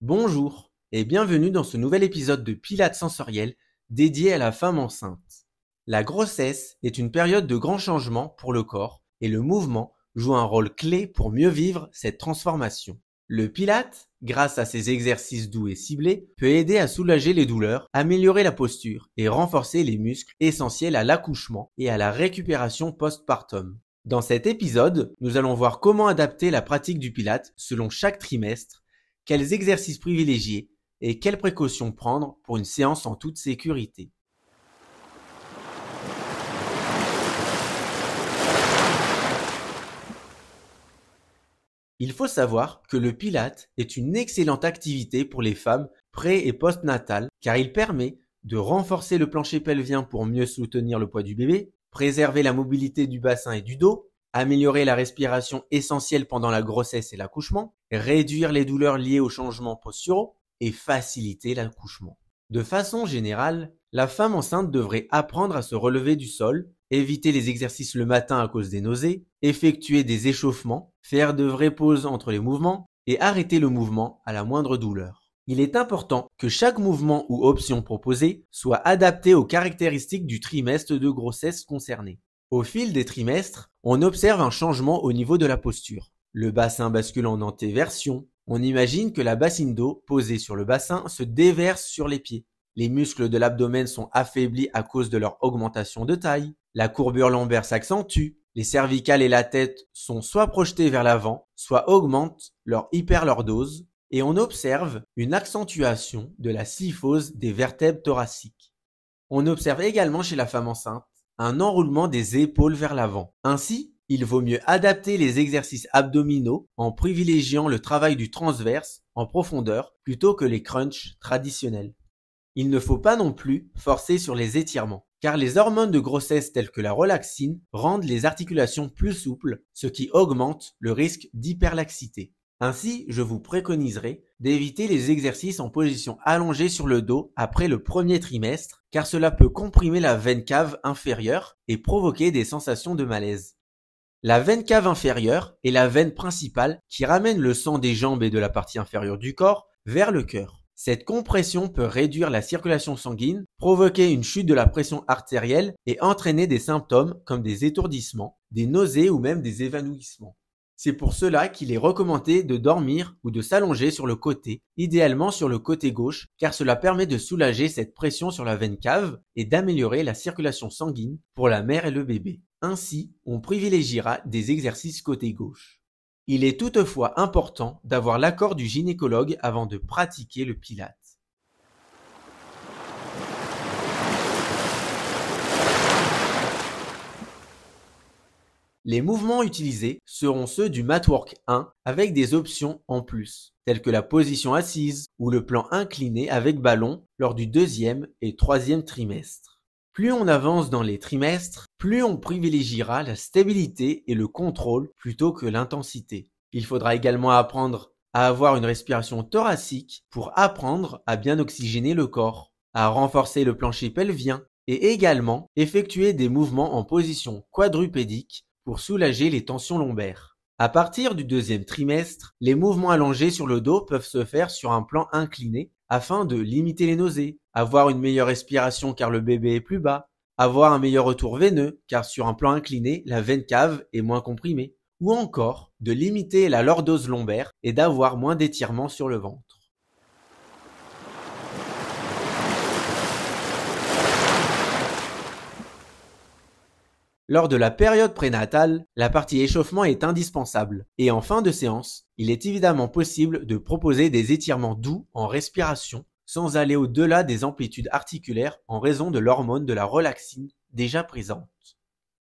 Bonjour et bienvenue dans ce nouvel épisode de Pilates sensoriel dédié à la femme enceinte. La grossesse est une période de grands changements pour le corps et le mouvement joue un rôle clé pour mieux vivre cette transformation. Le Pilates, grâce à ses exercices doux et ciblés, peut aider à soulager les douleurs, améliorer la posture et renforcer les muscles essentiels à l'accouchement et à la récupération postpartum. Dans cet épisode, nous allons voir comment adapter la pratique du Pilates selon chaque trimestre, quels exercices privilégier et quelles précautions prendre pour une séance en toute sécurité. Il faut savoir que le Pilates est une excellente activité pour les femmes pré- et postnatales car il permet de renforcer le plancher pelvien pour mieux soutenir le poids du bébé, préserver la mobilité du bassin et du dos, améliorer la respiration essentielle pendant la grossesse et l'accouchement, réduire les douleurs liées aux changements posturaux et faciliter l'accouchement. De façon générale, la femme enceinte devrait apprendre à se relever du sol, éviter les exercices le matin à cause des nausées, effectuer des échauffements, faire de vraies pauses entre les mouvements et arrêter le mouvement à la moindre douleur. Il est important que chaque mouvement ou option proposée soit adapté aux caractéristiques du trimestre de grossesse concerné. Au fil des trimestres, on observe un changement au niveau de la posture. Le bassin bascule en antéversion. On imagine que la bassine d'eau posée sur le bassin se déverse sur les pieds. Les muscles de l'abdomen sont affaiblis à cause de leur augmentation de taille. La courbure lombaire s'accentue. Les cervicales et la tête sont soit projetées vers l'avant, soit augmentent leur hyperlordose. Et on observe une accentuation de la kyphose des vertèbres thoraciques. On observe également chez la femme enceinte un enroulement des épaules vers l'avant. Ainsi, il vaut mieux adapter les exercices abdominaux en privilégiant le travail du transverse en profondeur plutôt que les crunchs traditionnels. Il ne faut pas non plus forcer sur les étirements, car les hormones de grossesse telles que la relaxine rendent les articulations plus souples, ce qui augmente le risque d'hyperlaxité. Ainsi, je vous préconiserai d'éviter les exercices en position allongée sur le dos après le premier trimestre, car cela peut comprimer la veine cave inférieure et provoquer des sensations de malaise. La veine cave inférieure est la veine principale qui ramène le sang des jambes et de la partie inférieure du corps vers le cœur. Cette compression peut réduire la circulation sanguine, provoquer une chute de la pression artérielle et entraîner des symptômes comme des étourdissements, des nausées ou même des évanouissements. C'est pour cela qu'il est recommandé de dormir ou de s'allonger sur le côté, idéalement sur le côté gauche, car cela permet de soulager cette pression sur la veine cave et d'améliorer la circulation sanguine pour la mère et le bébé. Ainsi, on privilégiera des exercices côté gauche. Il est toutefois important d'avoir l'accord du gynécologue avant de pratiquer le Pilates. Les mouvements utilisés seront ceux du Matwork 1 avec des options en plus, telles que la position assise ou le plan incliné avec ballon lors du deuxième et troisième trimestre. Plus on avance dans les trimestres, plus on privilégiera la stabilité et le contrôle plutôt que l'intensité. Il faudra également apprendre à avoir une respiration thoracique pour apprendre à bien oxygéner le corps, à renforcer le plancher pelvien et également effectuer des mouvements en position quadrupédique pour soulager les tensions lombaires. À partir du deuxième trimestre, les mouvements allongés sur le dos peuvent se faire sur un plan incliné afin de limiter les nausées, avoir une meilleure respiration car le bébé est plus bas, avoir un meilleur retour veineux car sur un plan incliné, la veine cave est moins comprimée, ou encore de limiter la lordose lombaire et d'avoir moins d'étirements sur le ventre. Lors de la période prénatale, la partie échauffement est indispensable et en fin de séance, il est évidemment possible de proposer des étirements doux en respiration sans aller au-delà des amplitudes articulaires en raison de l'hormone de la relaxine déjà présente.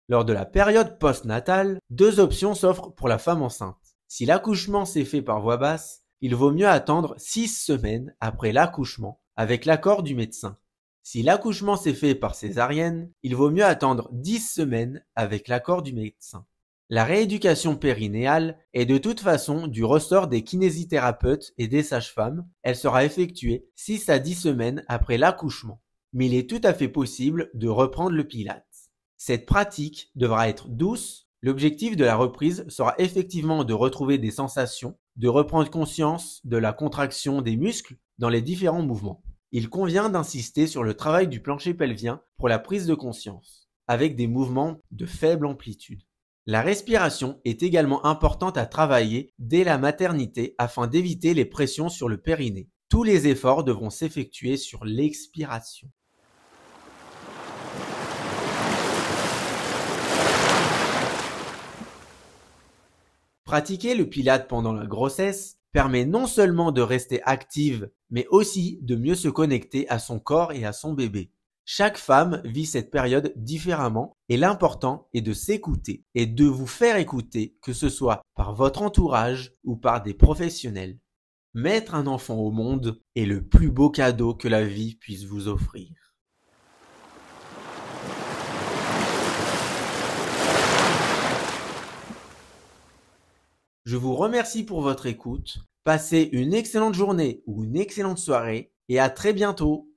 Lors de la période postnatale, deux options s'offrent pour la femme enceinte. Si l'accouchement s'est fait par voie basse, il vaut mieux attendre 6 semaines après l'accouchement avec l'accord du médecin. Si l'accouchement s'est fait par césarienne, il vaut mieux attendre 10 semaines avec l'accord du médecin. La rééducation périnéale est de toute façon du ressort des kinésithérapeutes et des sages-femmes. Elle sera effectuée 6 à 10 semaines après l'accouchement. Mais il est tout à fait possible de reprendre le Pilates. Cette pratique devra être douce. L'objectif de la reprise sera effectivement de retrouver des sensations de reprendre conscience de la contraction des muscles dans les différents mouvements. Il convient d'insister sur le travail du plancher pelvien pour la prise de conscience, avec des mouvements de faible amplitude. La respiration est également importante à travailler dès la maternité afin d'éviter les pressions sur le périnée. Tous les efforts devront s'effectuer sur l'expiration. Pratiquer le pilate pendant la grossesse permet non seulement de rester active, mais aussi de mieux se connecter à son corps et à son bébé. Chaque femme vit cette période différemment et l'important est de s'écouter et de vous faire écouter, que ce soit par votre entourage ou par des professionnels. Mettre un enfant au monde est le plus beau cadeau que la vie puisse vous offrir. Je vous remercie pour votre écoute. Passez une excellente journée ou une excellente soirée et à très bientôt.